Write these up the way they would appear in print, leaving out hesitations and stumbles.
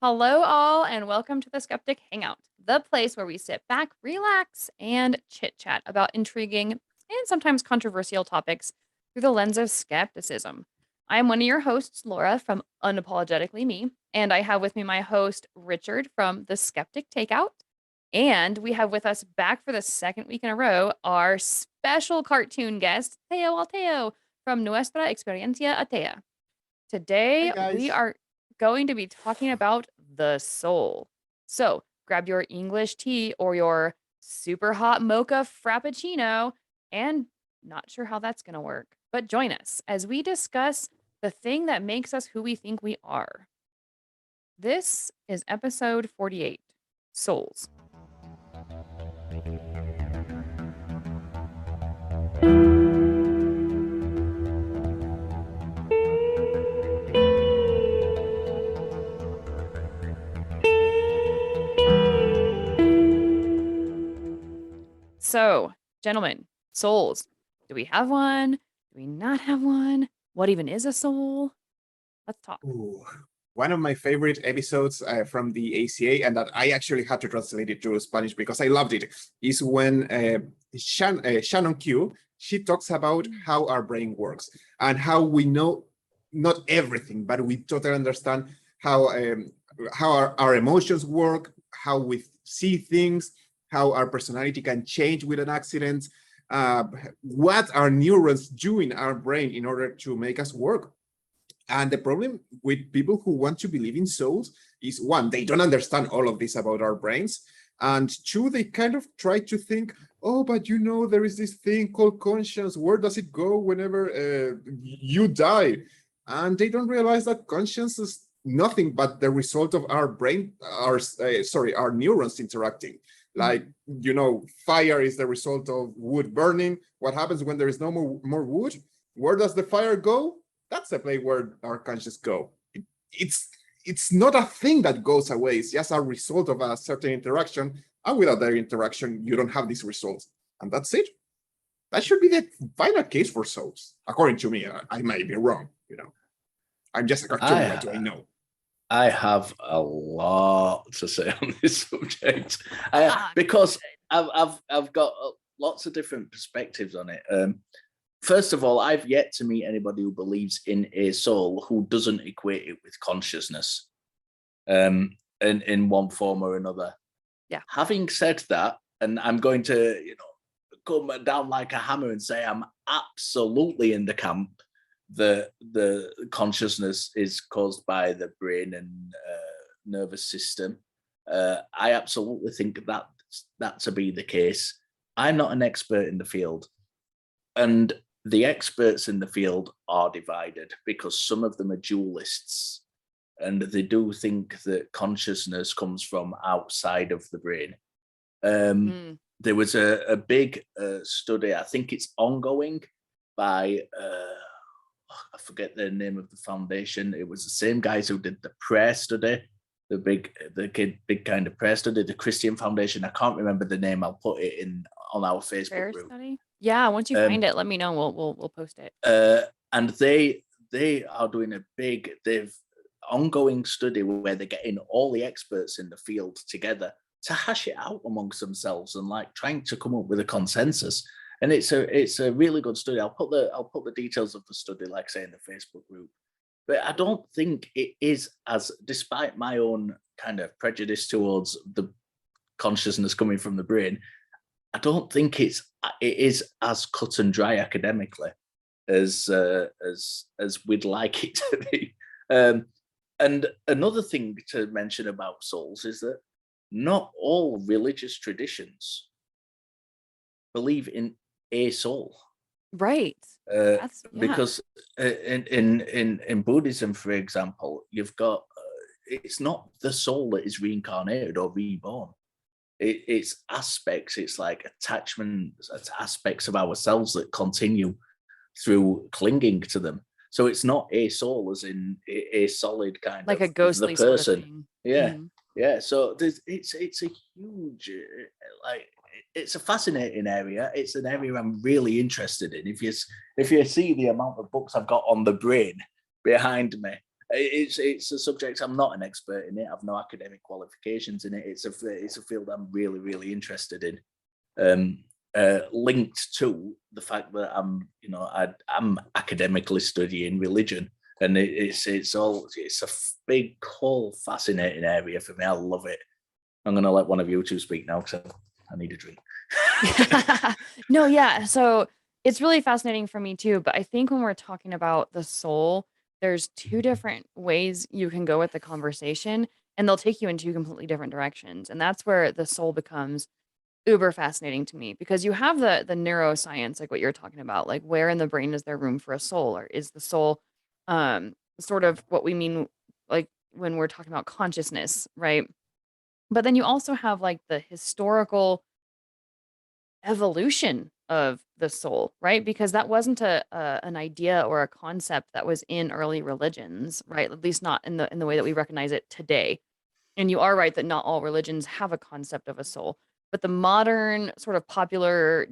Hello, all, and welcome to the Skeptic Hangout, the place where we sit back, relax, and chit chat about intriguing and sometimes controversial topics through the lens of skepticism. I am one of your hosts, Laura from Unapologetically Me, and I have with me my host, Richard from The Skeptic Takeout. And we have with us back for the second week in a row our special cartoon guest, Teo el Ateo from Nuestra, Experiencia, Atea. Hi Today, we guys. are going to be talking about the soul. So grab your English tea or your super hot mocha frappuccino, and not sure how that's going to work, but join us as we discuss the thing that makes us who we think we are. This is episode 48, Souls. So, gentlemen, souls. Do we have one? Do we not have one? What even is a soul? Let's talk. Ooh, one of my favorite episodes from the ACA, and that I actually had to translate it to Spanish because I loved it, is when Shannon Q, she talks about how our brain works and how we know not everything, but we totally understand how our emotions work, how we see things, how our personality can change with an accident, what our neurons do in our brain in order to make us work. And the problem with people who want to believe in souls is, one, they don't understand all of this about our brains. And two, they kind of try to think, oh, but you know, there is this thing called conscience. Where does it go whenever you die? And they don't realize that conscience is nothing but the result of our brain, our neurons interacting. Like, you know, fire is the result of wood burning. What happens when there is no more wood? Where does the fire go? That's the place where our conscience go. It's not a thing that goes away. It's just a result of a certain interaction. And without that interaction, you don't have these results. And that's it. That should be the final case for souls, according to me. I might be wrong, you know. I'm just a cartoon. What do I know? I have a lot to say on this subject because I've got lots of different perspectives on it. First of all, I've yet to meet anybody who believes in a soul who doesn't equate it with consciousness, in one form or another. Yeah. Having said that, and I'm going to, come down like a hammer and say I'm absolutely in the camp that the consciousness is caused by the brain and nervous system. I absolutely think that to be the case. I'm not an expert in the field, and the experts in the field are divided because some of them are dualists, and they do think that consciousness comes from outside of the brain. There was a big study, I think it's ongoing, by I forget the name of the foundation. It was the same guys who did the prayer study, the big kind of prayer study, the Christian Foundation. I can't remember the name. I'll put it in on our Facebook Prayer group. study? Yeah, once you find it, let me know. We'll post it. And they are doing they've ongoing study where they're getting all the experts in the field together to hash it out amongst themselves and like trying to come up with a consensus. And it's a really good study. I'll put the details of the study, like say, in the Facebook group. But I don't think it is, as despite my own kind of prejudice towards the consciousness coming from the brain, I don't think it is as cut and dry academically as we'd like it to be. And another thing to mention about souls is that not all religious traditions believe in a soul, right? Because in Buddhism, for example, you've got it's not the soul that is reincarnated or reborn. It's aspects. It's like attachments, aspects of ourselves that continue through clinging to them. So it's not a soul, as in a solid kind like of a ghostly the person. sort of thing. Yeah, yeah. So it's a huge it's a fascinating area. It's an area I'm really interested in. If you see the amount of books I've got on the brain behind me, it's a subject I'm not an expert in it. I've no academic qualifications in it. It's a field I'm really, really interested in. Linked to the fact that I'm academically studying religion, and it's a big, whole fascinating area for me. I love it. I'm going to let one of you two speak now because I need a drink. No, yeah. So it's really fascinating for me too. But I think when we're talking about the soul, there's two different ways you can go with the conversation, and they'll take you in two completely different directions. And that's where the soul becomes uber fascinating to me, because you have the neuroscience, like what you're talking about, like where in the brain is there room for a soul, or is the soul sort of what we mean like when we're talking about consciousness, right? But then you also have like the historical evolution of the soul, right? Because that wasn't an idea or a concept that was in early religions, right? At least not in the way that we recognize it today. And you are right that not all religions have a concept of a soul, but the modern sort of popular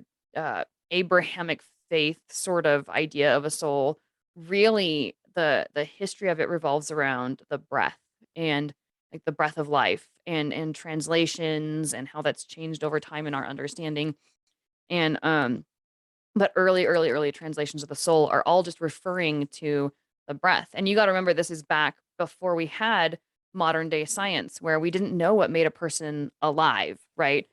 Abrahamic faith sort of idea of a soul, really the history of it revolves around the breath, and like the breath of life, and translations, and how that's changed over time in our understanding. And but early translations of the soul are all just referring to the breath. And you got to remember, this is back before we had modern day science, where we didn't know what made a person alive, right?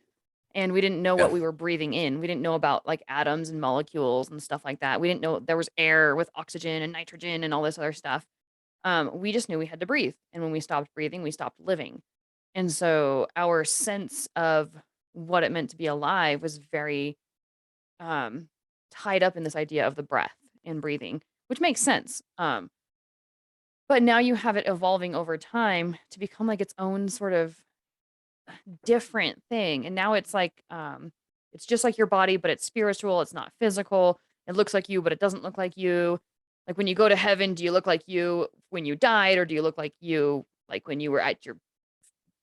And we didn't know Yeah. what we were breathing in. We didn't know about like atoms and molecules and stuff like that. We didn't know there was air with oxygen and nitrogen and all this other stuff. We just knew we had to breathe. And when we stopped breathing, we stopped living. And so our sense of what it meant to be alive was very um, tied up in this idea of the breath and breathing, which makes sense. But now you have it evolving over time to become like its own sort of different thing. And now it's just like your body, but it's spiritual, it's not physical. It looks like you, but it doesn't look like you. Like when you go to heaven, do you look like you when you died, or do you look like you like when you were at your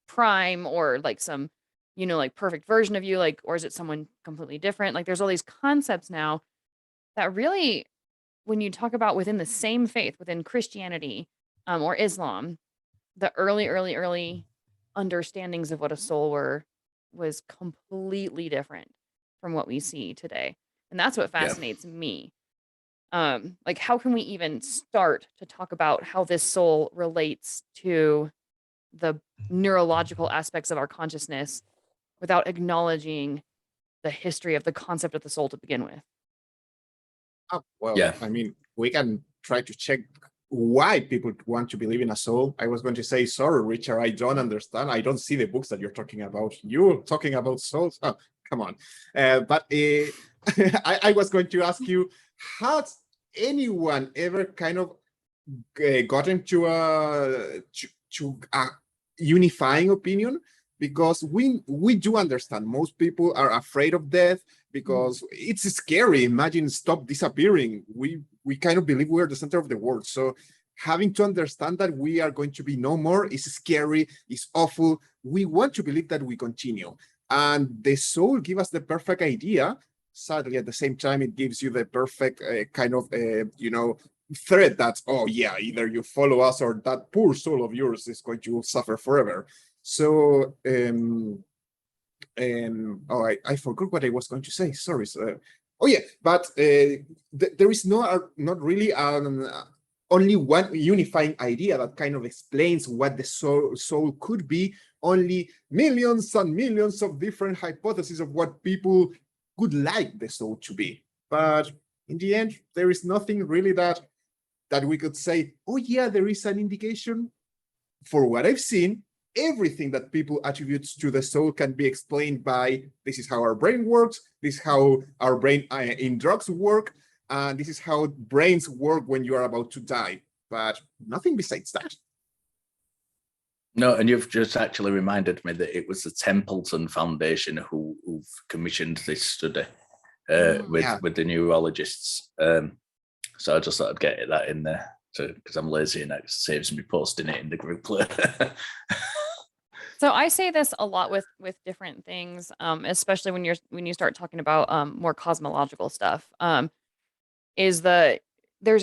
prime, or like some, like perfect version of you, like, or is it someone completely different? Like there's all these concepts now that really, when you talk about within the same faith, within Christianity, or Islam, the early understandings of what a soul was completely different from what we see today. And that's what Yeah. fascinates me. Like how can we even start to talk about how this soul relates to the neurological aspects of our consciousness without acknowledging the history of the concept of the soul to begin with? Oh, well, Yeah. I mean, we can try to check why people want to believe in a soul. I was going to say, sorry, Richard, I don't understand. I don't see the books that you're talking about. You're talking about souls. Oh, come on. But I was going to ask you, has anyone ever kind of gotten to a unifying opinion? Because we do understand most people are afraid of death because it's scary. Imagine stop disappearing. We kind of believe we're the center of the world. So having to understand that we are going to be no more is scary, is awful. We want to believe that we continue. And the soul gives us the perfect idea. Sadly, at the same time, it gives you the perfect kind of, threat that, oh yeah, either you follow us or that poor soul of yours is going to suffer forever. So, oh, I forgot what I was going to say. Sorry. Oh yeah, but there is not really only one unifying idea that kind of explains what the soul could be. Only millions and millions of different hypotheses of what people would like the soul to be. But in the end, there is nothing really that we could say, oh yeah, there is an indication. For what I've seen, everything that people attribute to the soul can be explained by this is how our brain works, this is how our brain in drugs work, and this is how brains work when you are about to die. But nothing besides that. No, and you've just actually reminded me that it was the Templeton Foundation who've commissioned this study with the neurologists. So I just thought I'd get that in there because I'm lazy and that saves me posting it in the group. So I say this a lot with different things, especially when you start talking about more cosmological stuff. There's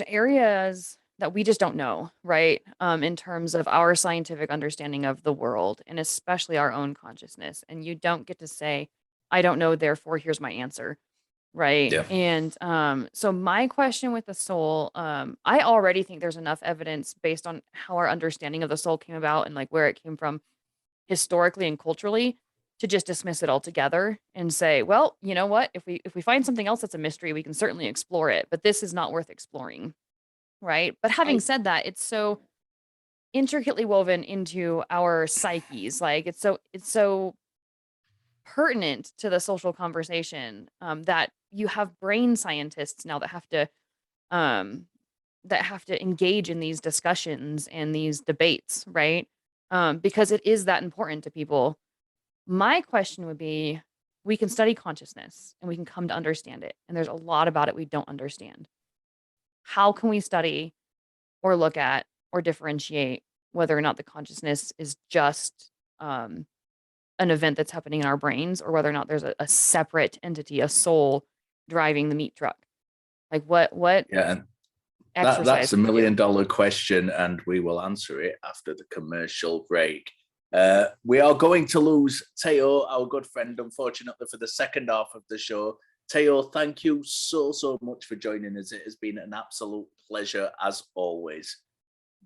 areas that we just don't know, right? In terms of our scientific understanding of the world and especially our own consciousness. And you don't get to say, I don't know, therefore here's my answer. Right. Yeah. And so my question with the soul, I already think there's enough evidence based on how our understanding of the soul came about and like where it came from historically and culturally to just dismiss it altogether and say, well, you know what? If we find something else that's a mystery, we can certainly explore it, but this is not worth exploring. Right. But having I said that, it's so intricately woven into our psyches. Like it's so pertinent to the social conversation that you have brain scientists now um, that have to engage in these discussions and these debates, right? Because it is that important to people. My question would be, we can study consciousness and we can come to understand it, and there's a lot about it we don't understand. How can we study or look at or differentiate whether or not the consciousness is just an event that's happening in our brains or whether or not there's a separate entity, a soul driving the meat truck? Like what Yeah. And exercise that's a can we do? $1 million question, and we will answer it after the commercial break. We are going to lose Teo, our good friend, unfortunately, for the second half of the show. Teo, thank you so much for joining us. It has been an absolute pleasure as always.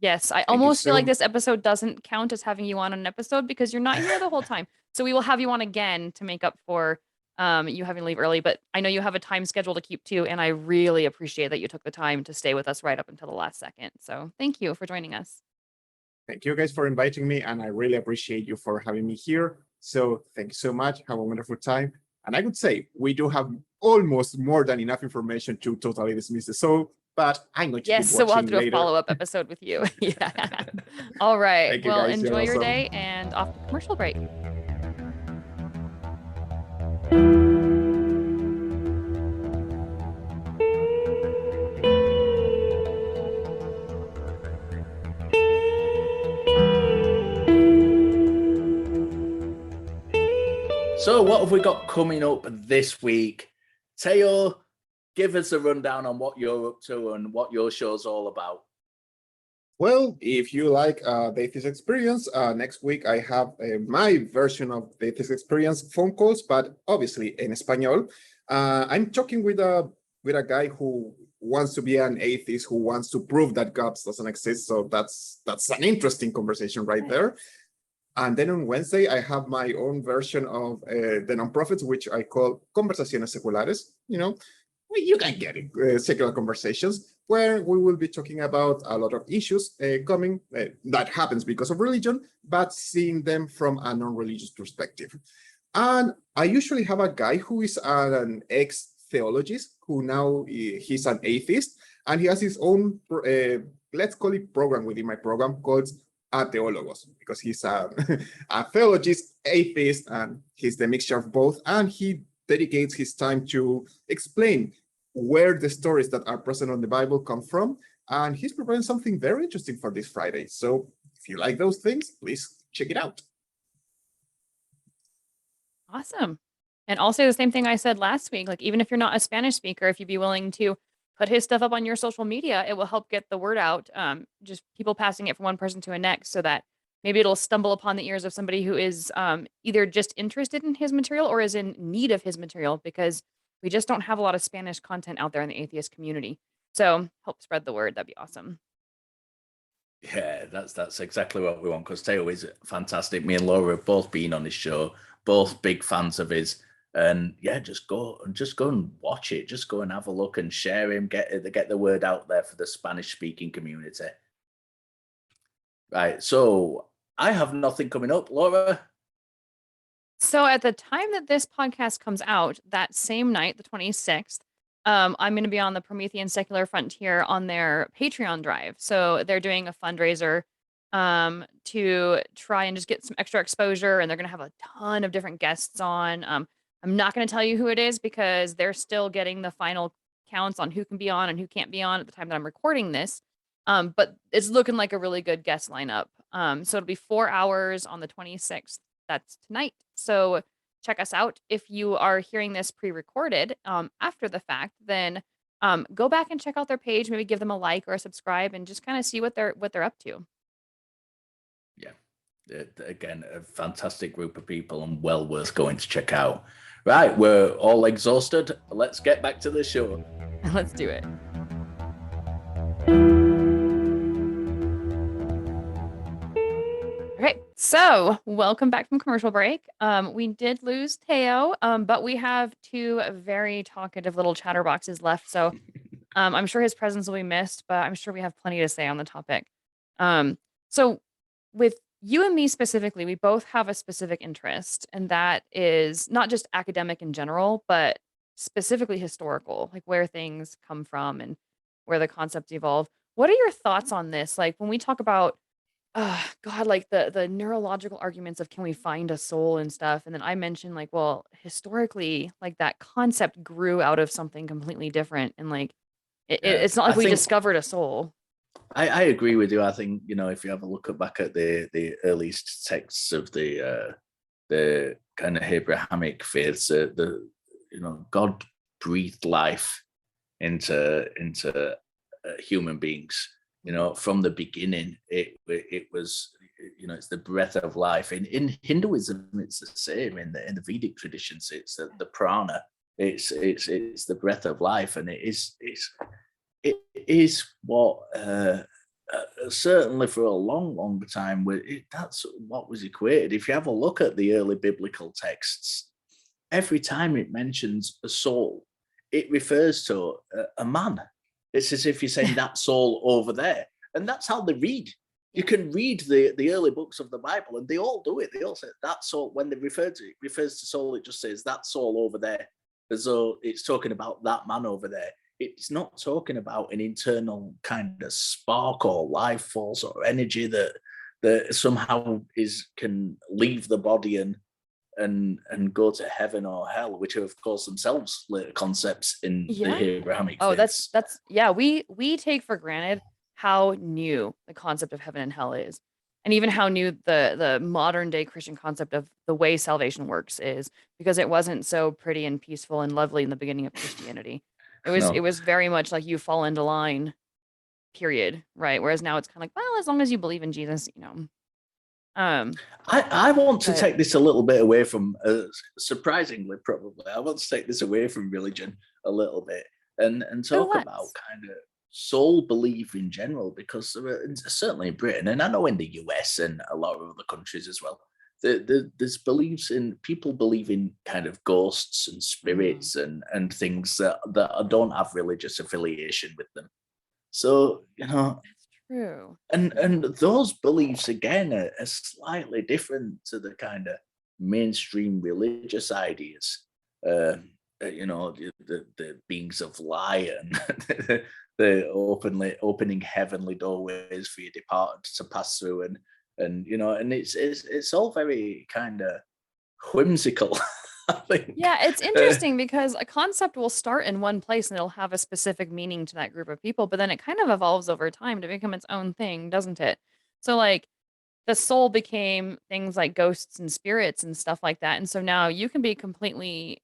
Yes, I thank you almost feel like so this episode doesn't count as having you on an episode because you're not here the whole time. So we will have you on again to make up for you having to leave early, but I know you have a time schedule to keep too, and I really appreciate that you took the time to stay with us right up until the last second. So thank you for joining us. Thank you guys for inviting me, and I really appreciate you for having me here. So thank you so much. Have a wonderful time. And I would say we do have almost more than enough information to totally dismiss the soul, but I'm going to Yes, keep so we'll have watching to do a later. follow-up episode with you. Yeah. All right. Thank you Well, guys. You're enjoy your awesome. day and off to commercial break. So, what have we got coming up this week? Teo, give us a rundown on what you're up to and what your show's all about. Well, if you like the Atheist Experience, next week I have my version of the Atheist Experience phone calls, but obviously in Espanol. I'm talking with a guy who wants to be an atheist, who wants to prove that God doesn't exist. So that's an interesting conversation right there. And then on Wednesday, I have my own version of the nonprofits, which I call Conversaciones Seculares. You know, you can get it, secular conversations, where we will be talking about a lot of issues coming that happens because of religion, but seeing them from a non-religious perspective. And I usually have a guy who is an ex-theologist who now he's an atheist, and he has his own, let's call it program within my program called Ateólogos, because he's a theologist, atheist, and he's the mixture of both. And he dedicates his time to explain where the stories that are present on the Bible come from. And he's preparing something very interesting for this Friday. So if you like those things, please check it out. Awesome. And I'll say the same thing I said last week. Like, even if you're not a Spanish speaker, if you'd be willing to put his stuff up on your social media, it will help get the word out. Just people passing it from one person to the next so that maybe it'll stumble upon the ears of somebody who is either just interested in his material or is in need of his material, because we just don't have a lot of Spanish content out there in the atheist community. So help spread the word. That'd be awesome. Yeah, that's exactly what we want, because Teo is fantastic. Me and Laura have both been on his show, both big fans of his. And yeah, just go and watch it. Just go and have a look and share him. Get the word out there for the Spanish speaking community. Right. So I have nothing coming up, Laura. So at the time that this podcast comes out, that same night, the 26th, I'm going to be on the Promethean Secular Frontier on their Patreon drive. So they're doing a fundraiser to try and just get some extra exposure, and they're going to have a ton of different guests on. I'm not going to tell you who it is because they're still getting the final counts on who can be on and who can't be on at the time that I'm recording this. But it's looking like a really good guest lineup. So it'll be 4 hours on the 26th. That's tonight. So check us out. If you are hearing this pre-recorded after the fact, then Go back and check out their page, maybe give them a like or a subscribe, and just kind of see what they're up to. Yeah. Again, a fantastic group of people and well worth going to check out. Right, we're all exhausted. Let's get back to the show. Let's do it. Okay, so welcome back from commercial break. We did lose Teo, but we have two very talkative little chatterboxes left. So I'm sure his presence will be missed, but I'm sure we have plenty to say on the topic. So with you and me specifically, we both have a specific interest, and that is not just academic in general, but specifically historical, like where things come from and where the concepts evolve. What are your thoughts on this? Like when we talk about God, like the neurological arguments of can we find a soul and stuff, and then I mentioned like, well, historically, like that concept grew out of something completely different, and like it's not like I we think discovered a soul. I agree with you. I think, if you have a look back at the earliest texts of the kind of Abrahamic faiths, God breathed life into human beings. From the beginning, it was, it's the breath of life. In Hinduism, it's the same. In the Vedic traditions, it's the prana. It's the breath of life, and it is what certainly for a long time that's what was equated. If you have a look at the early biblical texts, every time it mentions a soul, it refers to a man. It's as if you're saying that soul over there, and that's how they read. You can read the early books of the Bible, and they all do it. They all say that soul. When they refers to soul, it just says that soul over there, as though it's talking about that man over there. It's not talking about an internal kind of spark or life force or energy that somehow can leave the body and go to heaven or hell, which are of course themselves later concepts in the Abrahamic faiths. That's yeah, we take for granted how new the concept of heaven and hell is, and even how new the modern day Christian concept of the way salvation works is, because it wasn't so pretty and peaceful and lovely in the beginning of Christianity. It was very much like you fall into line, period, right? Whereas now it's kind of like, well, as long as you believe in Jesus, I want to take this a little bit away from, surprisingly, probably, I want to take this away from religion a little bit and talk about kind of soul belief in general, because certainly in Britain, and I know in the US and a lot of other countries as well, there's beliefs in people believe in kind of ghosts and spirits and things that don't have religious affiliation with them. So, that's true. and those beliefs again are slightly different to the kind of mainstream religious ideas. The beings of light and the opening heavenly doorways for your departed to pass through, and it's all very kind of whimsical. I think. Yeah, it's interesting because a concept will start in one place and it'll have a specific meaning to that group of people, but then it kind of evolves over time to become its own thing, doesn't it? So like the soul became things like ghosts and spirits and stuff like that. And so now you can be completely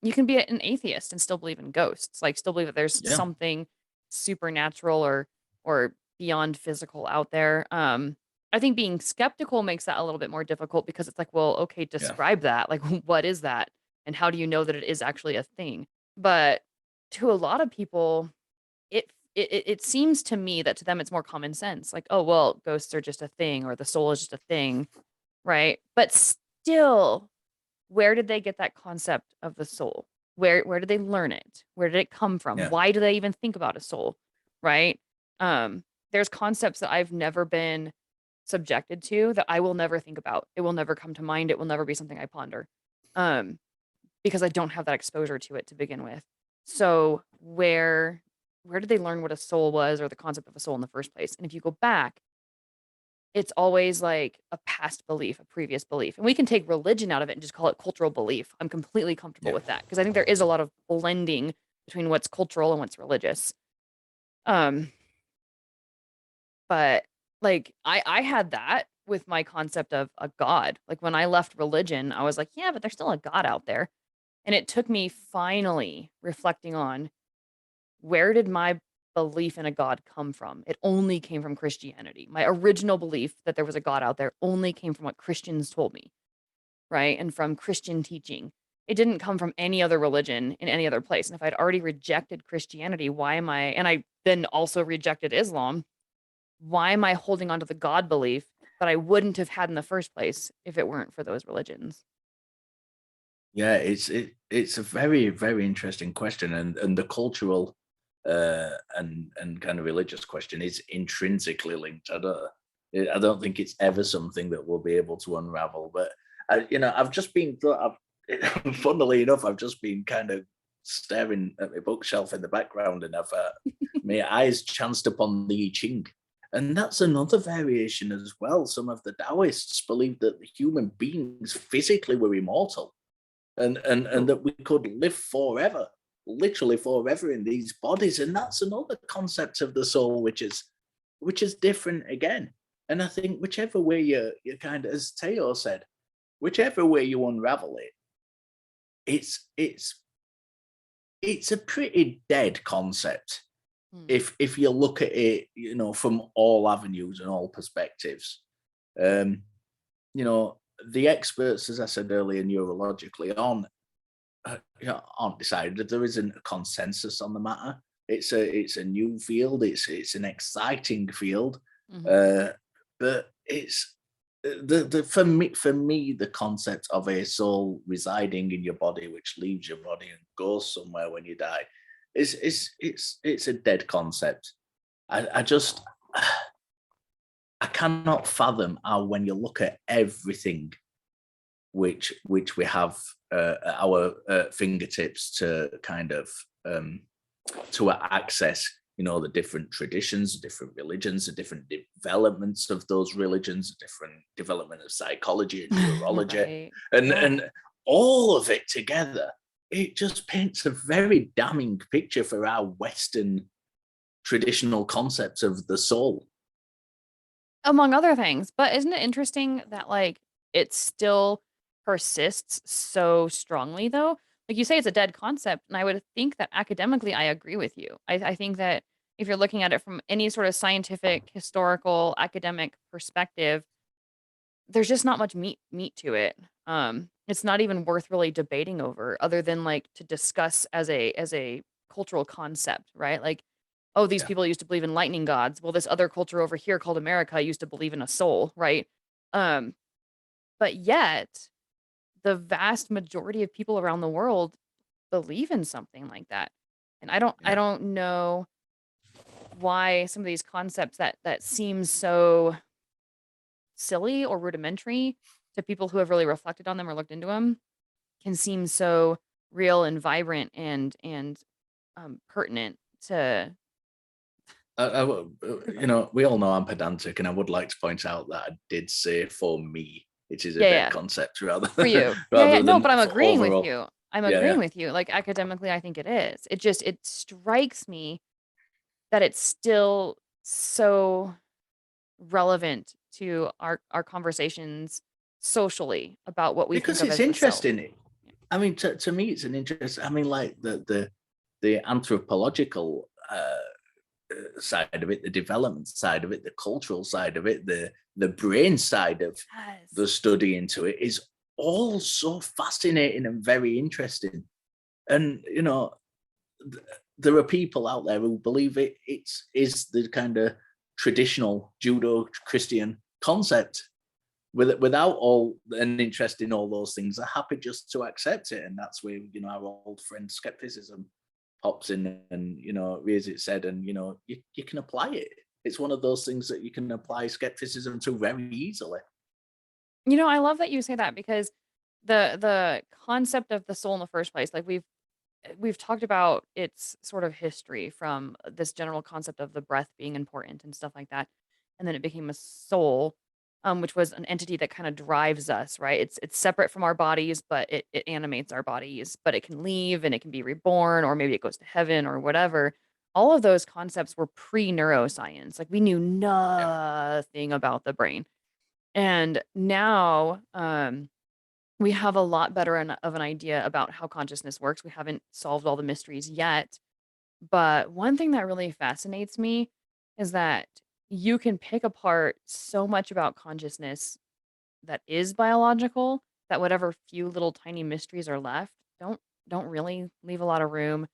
you can be an atheist and still believe in ghosts, like still believe that there's something supernatural or beyond physical out there. I think being skeptical makes that a little bit more difficult because it's like, well, okay, describe that. Like, what is that? And how do you know that it is actually a thing? But to a lot of people, it seems to me that to them it's more common sense. Like, oh, well, ghosts are just a thing, or the soul is just a thing, right? But still, where did they get that concept of the soul? Where did they learn it? Where did it come from? Yeah. Why do they even think about a soul? Right? There's concepts that I've never been subjected to that I will never think about. It will never come to mind. It will never be something I ponder. Because I don't have that exposure to it to begin with. So where did they learn what a soul was or the concept of a soul in the first place? And if you go back, it's always like a past belief, a previous belief. And we can take religion out of it and just call it cultural belief. I'm completely comfortable with that because I think there is a lot of blending between what's cultural and what's religious. But like I had that with my concept of a God. Like when I left religion, I was like, yeah, but there's still a God out there. And it took me finally reflecting on where did my belief in a God come from? It only came from Christianity. My original belief that there was a God out there only came from what Christians told me, right? And from Christian teaching. It didn't come from any other religion in any other place. And if I'd already rejected Christianity, why am I, and I then also rejected Islam, why am I holding on to the God belief that I wouldn't have had in the first place if it weren't for those religions? Yeah, it's a very, very interesting question, and the cultural and kind of religious question is intrinsically linked. I don't think it's ever something that we'll be able to unravel. But I've just been funnily enough, I've just been kind of staring at my bookshelf in the background, and I've my eyes chanced upon the I Ching. And that's another variation as well. Some of the Taoists believe that the human beings physically were immortal, and Ooh. that we could live forever, literally forever in these bodies. And that's another concept of the soul, which is different again. And I think whichever way you kind of, as Teo said, whichever way you unravel it, it's it's a pretty dead concept Hmm. if you look at it, from all avenues and all perspectives. Um, the experts, as I said earlier, neurologically aren't decided. There isn't a consensus on the matter. It's a new field. It's an exciting field, Mhm. uh, but it's the for me the concept of a soul residing in your body, which leaves your body and goes somewhere when you die, it's a dead concept. I just I cannot fathom how, when you look at everything which we have at our fingertips to kind of to access, the different traditions, the different religions, the different developments of those religions, the different development of psychology and neurology, Right. and Yeah. and all of it together, it just paints a very damning picture for our Western traditional concepts of the soul. Among other things, but isn't it interesting that, like, it still persists so strongly, though? Like, you say it's a dead concept, and I would think that academically, I agree with you. I think that if you're looking at it from any sort of scientific, historical, academic perspective, there's just not much meat to it. It's not even worth really debating over other than, like, to discuss as a cultural concept, right? Like, "Oh, these Yeah, people used to believe in lightning gods. Well, this other culture over here called America used to believe in a soul," right? Um, but yet, the vast majority of people around the world believe in something like that. And I yeah. don't know why some of these concepts that seem so silly or rudimentary to people who have really reflected on them or looked into them can seem so real and vibrant and pertinent to. We all know I'm pedantic, and I would like to point out that I did say for me, it is a Yeah, dead yeah, concept rather for you. Yeah, yeah, rather no, than but I'm for agreeing with overall. you. I'm Yeah, agreeing yeah, with you. Like, academically, I think it is. It strikes me that it's still so relevant to our conversations socially about what we think because of it's as the self. interesting. Yeah. I mean, to me, it's an interest. I mean, like the anthropological side of it, the development side of it, the cultural side of it, the brain side of Yes. the study into it is all so fascinating and very interesting. And th- there are people out there who believe it's is the kind of traditional Judo Christian concept without all an interest in all those things. Are happy just to accept it, and that's where our old friend skepticism pops in and rears its head, and you can apply it. It's one of those things that you can apply skepticism to very easily. I love that you say that because the concept of the soul in the first place, like we've talked about its sort of history from this general concept of the breath being important and stuff like that. And then it became a soul, which was an entity that kind of drives us, right? It's separate from our bodies, but it animates our bodies, but it can leave and it can be reborn, or maybe it goes to heaven or whatever. All of those concepts were pre-neuroscience. Like, we knew Yeah. nothing about the brain. And now, we have a lot better of an idea about how consciousness works. We haven't solved all the mysteries yet, But one thing that really fascinates me is that you can pick apart so much about consciousness that is biological that whatever few little tiny mysteries are left don't really leave a lot of room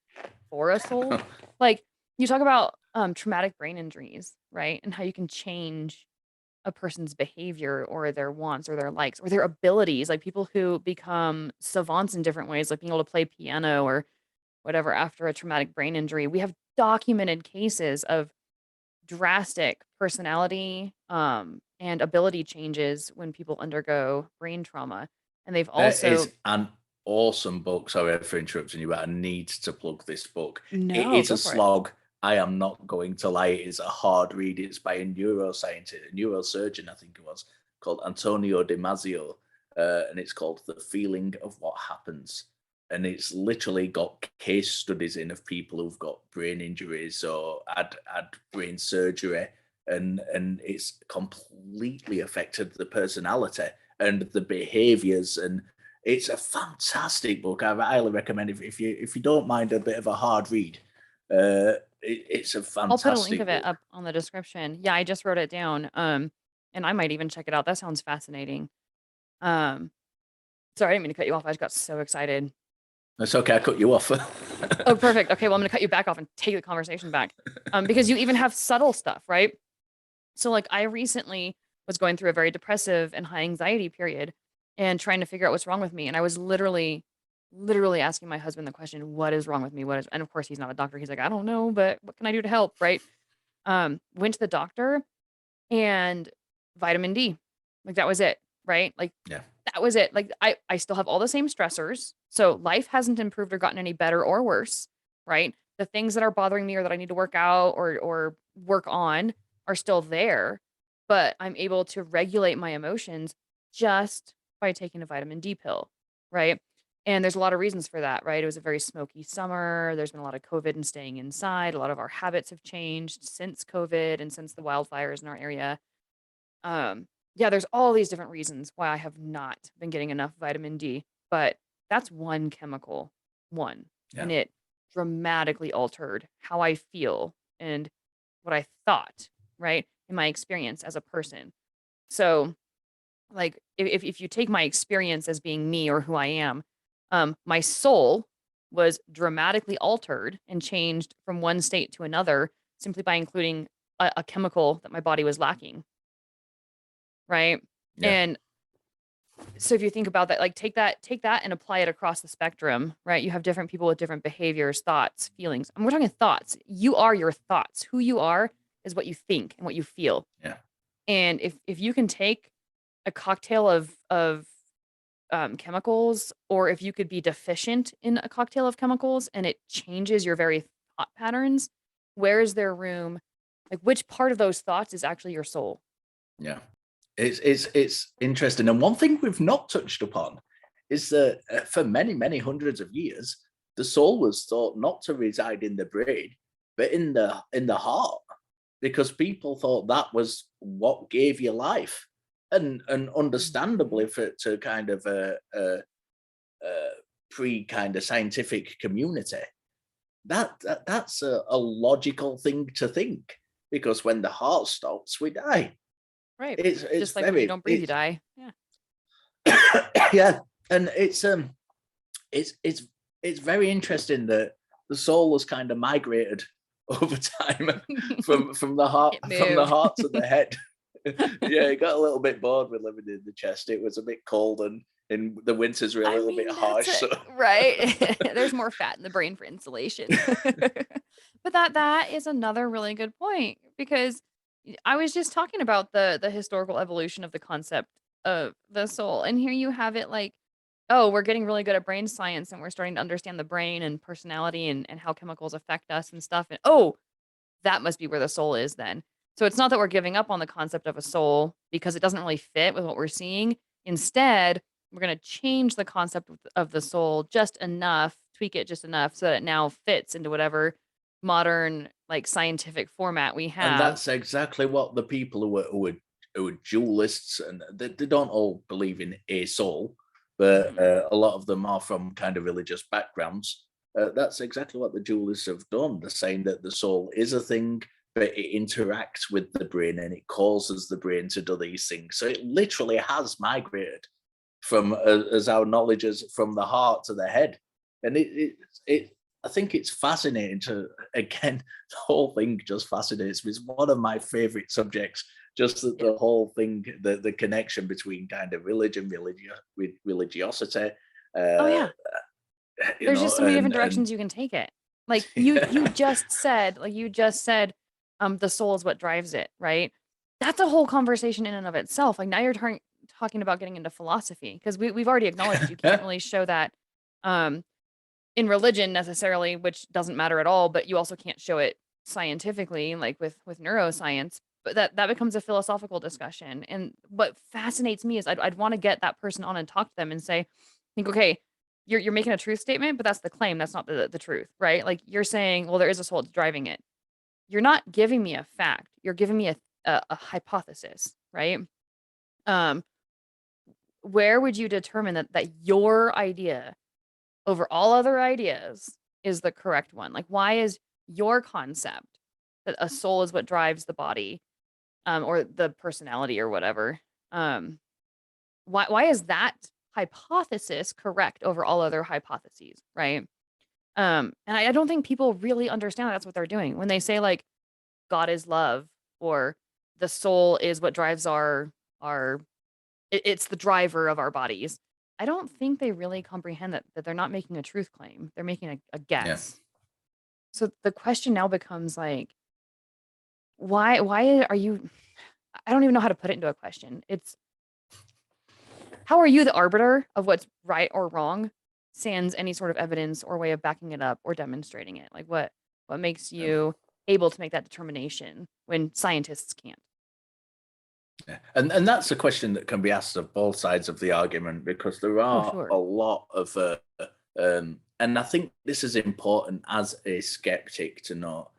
for a soul. Like you talk about traumatic brain injuries, right? And how you can change a person's behavior or their wants or their likes or their abilities, like people who become savants in different ways, like being able to play piano or whatever after a traumatic brain injury. We have documented cases of drastic personality and ability changes when people undergo brain trauma. And they've There also is an awesome book. Sorry for interrupting you, but I need to plug this book. It no, is go a for it. slog. I am not going to lie. It is a hard read. It's by a neuroscientist, a neurosurgeon, I think it was, called Antonio Damasio. And it's called The Feeling of What Happens. And it's literally got case studies in of people who've got brain injuries or had brain surgery. And it's completely affected the personality and the behaviors, and it's a fantastic book. I highly recommend it if you don't mind a bit of a hard read. It's a I'll put a link fantastic of it book. up on the description. Yeah, I just wrote it down. And I might even check it out. That sounds fascinating. Um, sorry, I didn't mean to cut you off. I just got so excited. It's okay, I cut you off. Oh, perfect. Okay, well, I'm gonna cut you back off and take the conversation back. Because you even have subtle stuff, right? So like I recently was going through a very depressive and high anxiety period and trying to figure out what's wrong with me. And I was literally asking my husband the question, what is wrong with me? What is, and of course he's not a doctor. He's like, I don't know, but what can I do to help? Right. Went to the doctor and vitamin D. Like that was it. Right. Like Yeah. that was it. Like I still have all the same stressors. So life hasn't improved or gotten any better or worse. Right. The things that are bothering me or that I need to work out or work on are still there, but I'm able to regulate my emotions just by taking a vitamin D pill, right? And there's a lot of reasons for that, right? It was a very smoky summer. There's been a lot of COVID and staying inside. A lot of our habits have changed since COVID and since the wildfires in our area. Yeah, there's all these different reasons why I have not been getting enough vitamin D, but that's one chemical, one, Yeah. and it dramatically altered how I feel and what I thought, right? In my experience as a person. So, like, if you take my experience as being me or who I am, my soul was dramatically altered and changed from one state to another simply by including a chemical that my body was lacking, right? Yeah. And so if you think about that, like take that and apply it across the spectrum, right? You have different people with different behaviors, thoughts, feelings. And we're talking thoughts. You are your thoughts. Who you are is what you think and what you feel. Yeah. And if you can take a cocktail of chemicals, or if you could be deficient in a cocktail of chemicals and it changes your very thought patterns, where is there room? Like which part of those thoughts is actually your soul? Yeah. It's interesting. And one thing we've not touched upon is that for many hundreds of years, the soul was thought not to reside in the brain, but in the heart, because people thought that was what gave you life. And understandably, for it to kind of a pre kind of scientific community, that's a logical thing to think, because when the heart stops, we die. Right. It's Just like when you very don't breathe, you die. Yeah. yeah, and it's it's very interesting that the soul has kind of migrated over time from the heart It moved. to the head. Yeah, it got a little bit bored with living in the chest. It was a bit cold, and the winters were a I little bit mean, that's harsh. it, So right? There's more fat in the brain for insulation. But that is another really good point because I was just talking about the historical evolution of the concept of the soul, and here you have it like, oh, we're getting really good at brain science and we're starting to understand the brain and personality and how chemicals affect us and stuff. And oh, that must be where the soul is then. So it's not that we're giving up on the concept of a soul because it doesn't really fit with what we're seeing. Instead, we're going to change the concept of the soul just enough, tweak it just enough so that it now fits into whatever modern like scientific format we and have. that's exactly what the people who are dualists, and they don't all believe in a soul, but Mhm. a lot of them are from kind of religious backgrounds. That's exactly what the dualists have done. They're saying that the soul is a thing, but it interacts with the brain and it causes the brain to do these things. So it literally has migrated from, as our knowledge is, from the heart to the head. And I think it's fascinating to, again, the whole thing just fascinates me. It's one of my favorite subjects, just the whole thing, the connection between kind of religion, religiosity. Oh yeah. There's just so many different directions you can take it. Like you just said, the soul is what drives it, right? That's a whole conversation in and of itself. Like now you're talking about getting into philosophy, because we've already acknowledged you can't really show that in religion necessarily, which doesn't matter at all, but you also can't show it scientifically, like with neuroscience. But that becomes a philosophical discussion. And what fascinates me is I'd want to get that person on and talk to them and say, think, okay, you're making a truth statement, but that's the claim. That's not the truth, right? Like you're saying, well, there is a soul that's driving it. You're not giving me a fact. You're giving me a hypothesis, right? Where would you determine that your idea over all other ideas is the correct one? Like, why is your concept that a soul is what drives the body, or the personality or whatever? Why is that hypothesis correct over all other hypotheses, right? And I don't think people really understand that's what they're doing when they say like God is love, or the soul is what drives it's the driver of our bodies. I don't think they really comprehend that they're not making a truth claim. They're making a guess. So the question now becomes like, why are you, I don't even know how to put it into a question. It's, how are you the arbiter of what's right or wrong, sans any sort of evidence or way of backing it up or demonstrating it? Like what makes you able to make that determination when scientists can't? Yeah. And that's a question that can be asked of both sides of the argument, because there are a lot of and I think this is important as a skeptic to know.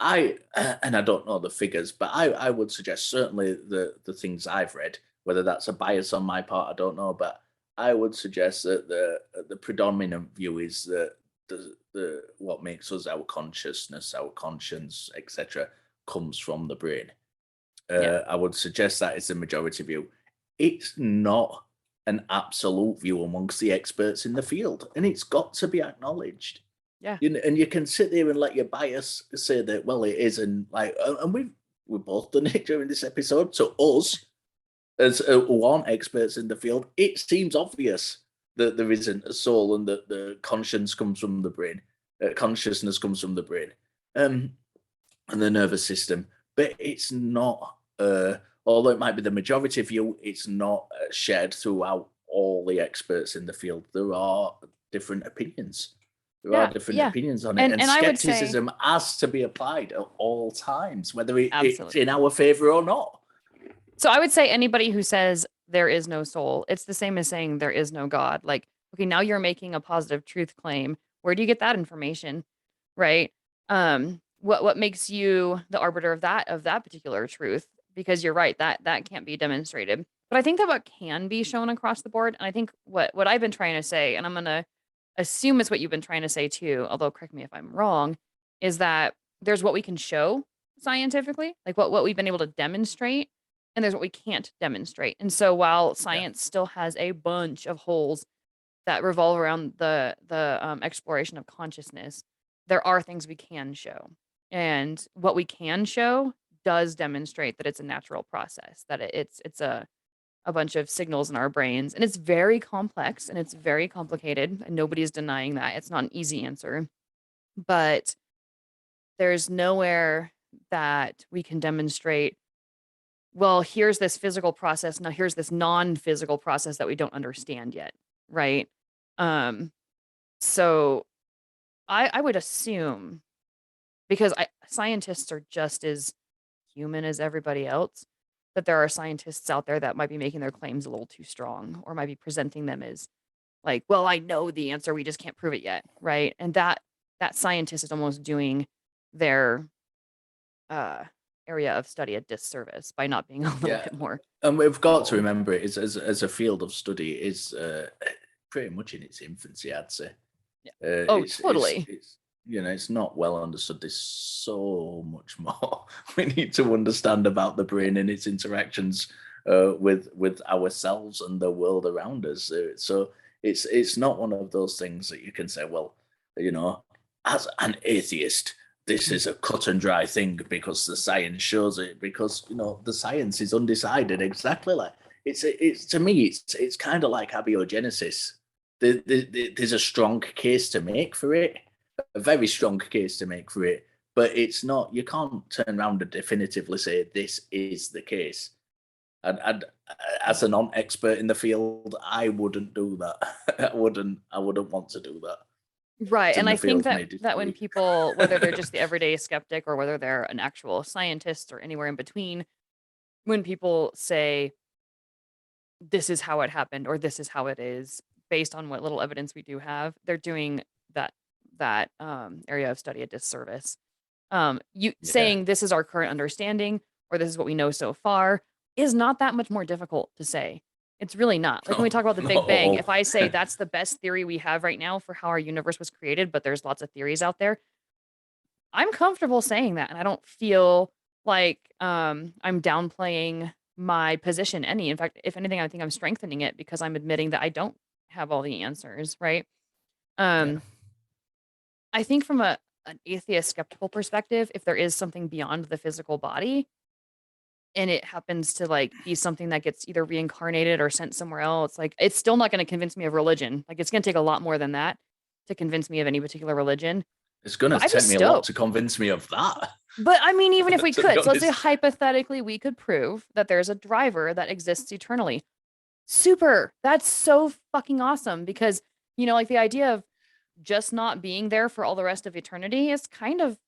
And I don't know the figures, but I would suggest, certainly the things I've read, whether that's a bias on my part, I don't know, but I would suggest that the predominant view is that the what makes us, our consciousness, our conscience, etc., comes from the brain. I would suggest that is the majority view. It's not an absolute view amongst the experts in the field, and it's got to be acknowledged. Yeah. And you can sit there and let your bias say that, well, it is, and like, and we've both done it during this episode. So us, as who aren't experts in the field, it seems obvious that there isn't a soul and that the conscience comes from the brain, consciousness comes from the brain, and the nervous system. But it's not, although it might be the majority view, it's not shared throughout all the experts in the field. There are different opinions. There are different opinions on it. And skepticism has to be applied at all times, whether it's in our favor or not. So I would say anybody who says there is no soul, it's the same as saying there is no God. Like, okay, now you're making a positive truth claim. Where do you get that information? Right? What makes you the arbiter of that particular truth? Because you're right, that can't be demonstrated. But I think that what can be shown across the board, and I think what I've been trying to say, and I'm gonna assume it's what you've been trying to say too, although correct me if I'm wrong, is that there's what we can show scientifically, like what we've been able to demonstrate, and there's what we can't demonstrate. And so while science still has a bunch of holes that revolve around the exploration of consciousness, there are things we can show. And what we can show does demonstrate that it's a natural process, that it's a bunch of signals in our brains, and it's very complex and it's very complicated, and nobody's denying that. It's not an easy answer, but there's nowhere that we can demonstrate, well, here's this physical process, now here's this non-physical process that we don't understand yet, right? So I would assume, because scientists are just as human as everybody else, that there are scientists out there that might be making their claims a little too strong, or might be presenting them as like, well, I know the answer, we just can't prove it yet, right? And that scientist is almost doing their area of study a disservice by not being a little bit more. And we've got to remember it is, as a field of study, is pretty much in its infancy, I'd say. Oh, totally. It's it's not well understood. There's so much more we need to understand about the brain and its interactions with ourselves and the world around us. So it's not one of those things that you can say, well, as an atheist, this is a cut and dry thing because the science shows it. Because the science is undecided. Exactly like it's to me, it's kind of like abiogenesis. There's a strong case to make for it, a very strong case to make for it, but it's not. You can't turn around and definitively say this is the case. And as a non-expert in the field, I wouldn't do that. I wouldn't want to do that. Right. And The I think field may that when disagree. people, whether they're just the everyday skeptic or whether they're an actual scientist or anywhere in between, when people say this is how it happened or this is how it is based on what little evidence we do have, they're doing that area of study a disservice. You Yeah. saying this is our current understanding or this is what we know so far is not that much more difficult to say. It's really not. Like when we talk about the Big Bang, if I say that's the best theory we have right now for how our universe was created, but there's lots of theories out there, I'm comfortable saying that, and I don't feel like I'm downplaying my position any. In fact, if anything, I think I'm strengthening it because I'm admitting that I don't have all the answers, right? Yeah. I think from an atheist skeptical perspective, if there is something beyond the physical body and it happens to like be something that gets either reincarnated or sent somewhere else, like it's still not going to convince me of religion. Like it's going to take a lot more than that to convince me of any particular religion. It's going to I'd be take me a lot stoked. to convince me of that. But I mean, even if we To be could, so let's say honest. hypothetically we could prove that there's a driver that exists eternally. Super. That's so fucking awesome because, like the idea of just not being there for all the rest of eternity is kind of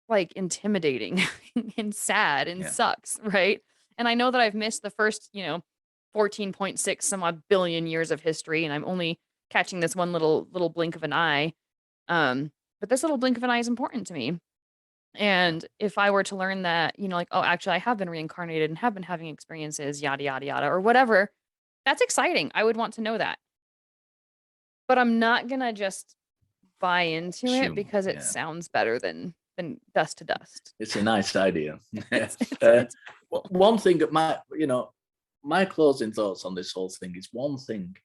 like intimidating and sad and Yeah. sucks, right? And I know that I've missed the first, 14.6 some odd billion years of history and I'm only catching this one little blink of an eye. But this little blink of an eye is important to me. And if I were to learn that, like, oh, actually, I have been reincarnated and have been having experiences, yada, yada, yada, or whatever, that's exciting. I would want to know that. But I'm not going to just buy into it because it sounds better than dust to dust. It's a nice idea. It's One thing that my closing thoughts on this whole thing is one thing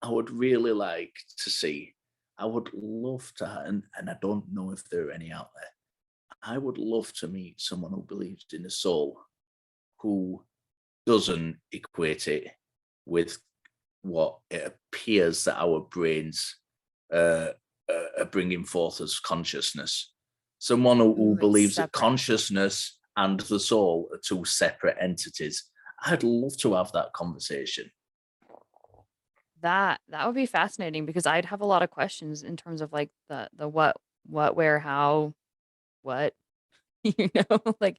I would really like to see. I would love to, and I don't know if there are any out there. I would love to meet someone who believes in a soul, who doesn't equate it with what it appears that our brains are bringing forth as consciousness. Someone who believes that consciousness and the soul are two separate entities. I'd love to have that conversation. That would be fascinating because I'd have a lot of questions in terms of like the what, where, how, what, like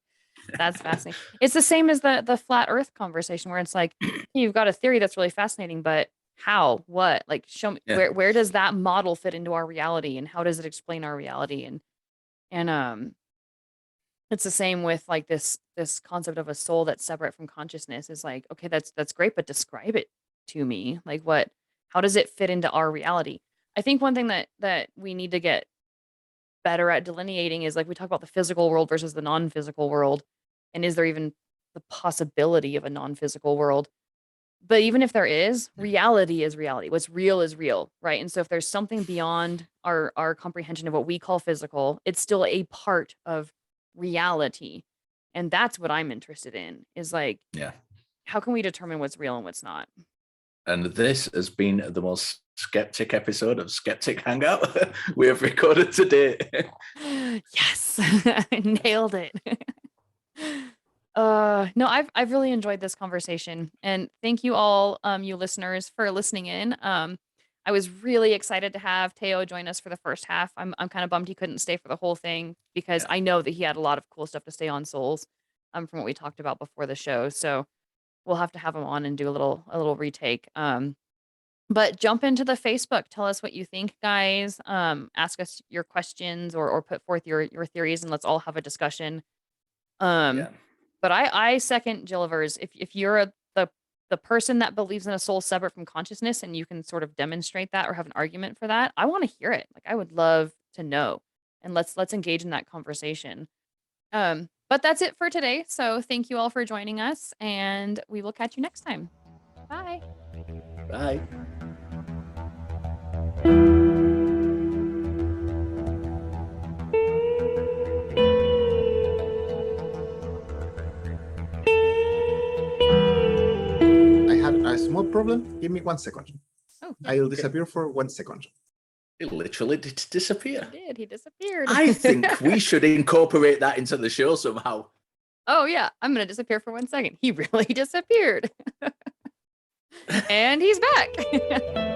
that's fascinating. It's the same as the flat earth conversation where it's like you've got a theory that's really fascinating, but how, what, like show me where does that model fit into our reality and how does it explain our reality? And it's the same with like this concept of a soul that's separate from consciousness is like, okay, that's great, but describe it to me. Like how does it fit into our reality? I think one thing that we need to get better at delineating is like we talk about the physical world versus the non-physical world. And is there even the possibility of a non-physical world? But even if there is, reality is reality. What's real is real, right? And so if there's something beyond our comprehension of what we call physical, it's still a part of reality. And that's what I'm interested in is like, how can we determine what's real and what's not? And this has been the most skeptic episode of Skeptic Hangout we have recorded today. Yes, I nailed it. No, I've really enjoyed this conversation, and thank you all, you listeners, for listening in. I was really excited to have Teo join us for the first half. I'm kind of bummed he couldn't stay for the whole thing because I know that he had a lot of cool stuff to say on souls, from what we talked about before the show. So we'll have to have him on and do a little retake. But jump into the Facebook. Tell us what you think, guys. Ask us your questions or put forth your theories, and let's all have a discussion. But I second Gilliver's. If you're the the person that believes in a soul separate from consciousness and you can sort of demonstrate that or have an argument for that, I want to hear it. Like I would love to know. And let's engage in that conversation. But that's it for today. So thank you all for joining us and we will catch you next time. Bye. Bye. I had a small problem. Give me 1 second. Oh, I'll disappear for 1 second. It literally did disappear. he did. He disappeared. I think we should incorporate that into the show somehow. Oh, yeah. I'm going to disappear for 1 second. He really disappeared. And he's back.